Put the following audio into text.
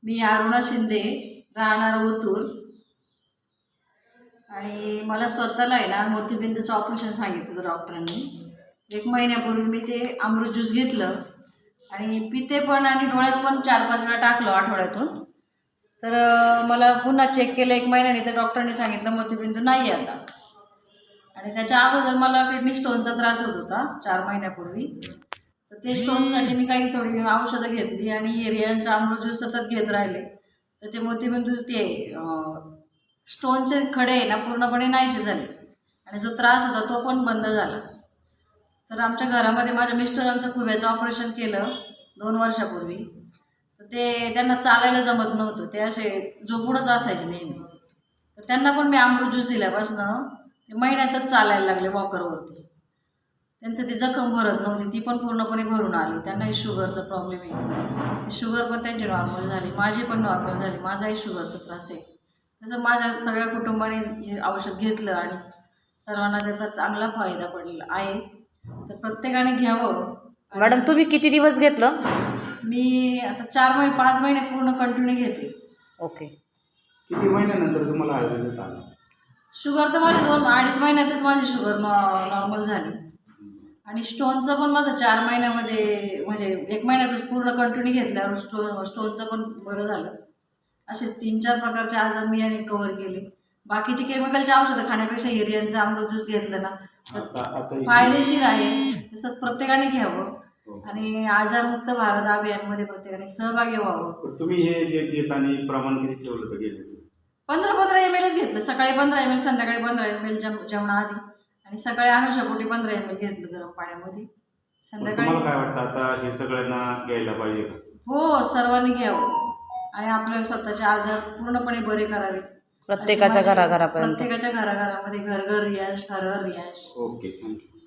मी अरुणा शिंदे, राहणार ओतूर. आणि मला स्वतःला आहे ना मोतीबिंदूचं ऑपरेशन सांगितलं होतं डॉक्टरांनी. 1 महिन्यापूर्वी मी ते अमृत ज्यूस घेतलं आणि पिते पण आणि डोळ्यात पण 4-5 वेळा टाकलं आठवड्यातून. तर मला पुन्हा चेक केलं 1 महिन्याने, तर डॉक्टरांनी सांगितलं मोतीबिंदू नाही आता. आणि त्याच्या अगोदर मला किडनी स्टोनचा त्रास होत होता 4 महिन्यापूर्वी. तर ते स्टोनसाठी मी काही थोडी औषधं घेतली आणि रियांचा अमृत ज्यूस सतत घेत राहिले. तर ते मोतीबिंदू ते स्टोनचे खडे आहे ना पूर्णपणे नाहीसे झाले आणि जो त्रास होता तो पण बंद झाला. तर आमच्या घरामध्ये माझ्या मिस्टरांचं खुब्याचं ऑपरेशन केलं 2 वर्षापूर्वी. तर ते त्यांना चालायला जमत नव्हतं, ते असे झोपूनच असायचे नेहमी. तर त्यांना पण मी अमृत ज्यूस दिल्यापासनं ते महिन्यातच चालायला लागले वॉकरवरती. त्यांचं ती जखम भरत नव्हती, ती पण पूर्णपणे भरून आली. त्यांनाही शुगरचा प्रॉब्लेम आहे, ती शुगर पण त्यांची नॉर्मल झाली, माझी पण नॉर्मल झाली. माझाही शुगरचा त्रास आहे. तसं माझ्या सगळ्या कुटुंबाने हे औषध घेतलं आणि सर्वांना त्याचा चांगला फायदा पडलेला आहे. तर प्रत्येकाने घ्यावं. मॅडम तुम्ही किती दिवस घेतलं? मी आता 4-5 महिने पूर्ण कंटिन्यू घेते. ओके. किती महिन्यानंतर तुम्हाला हा रिझल्ट आला? शुगर तर माझी 2-2.5 महिन्यातच माझी शुगर नॉर्मल झाली. आणि स्टोनचं पण माझं 4 महिन्यामध्ये म्हणजे 1 महिन्यातच पूर्ण कंटिन्यू घेतल्यावर स्टोनचं पण बरं झालं. असे 3-4 प्रकारचे आजार मी याने कव्हर केले. बाकीचे केमिकलचे औषधं खाण्यापेक्षा हिरियांचं अमृत ज्यूस घेतलं ना आता फायदेशीर आहे. तसंच प्रत्येकाने घ्यावं आणि आजारमुक्त भारत अभियानमध्ये प्रत्येकाने सहभागी व्हावं. तुम्ही हे जे घेताना प्रमाण किती ठेवलं होतं घेण्याचं? 15-15 ml घेतलं. सकाळी 15 ml, संध्याकाळी 15 ml जेवणाआधी, आणि सकाळी अनुशापोटी 15 ml घेतलं गरम पाण्यामध्ये. संध्याकाळी तुम्हाला काय वाटतं आता हे सगळ्यांना घ्यायला पाहिजे का? हो, सर्वांनी घ्यावं आणि आपले स्वतःचे आजार पूर्णपणे बरे करावे. प्रत्येकाच्या घराघरापर्यंत. प्रत्येकाच्या घराघरामध्ये घर घर रियाज, हर हर रियाज. Okay, thank you.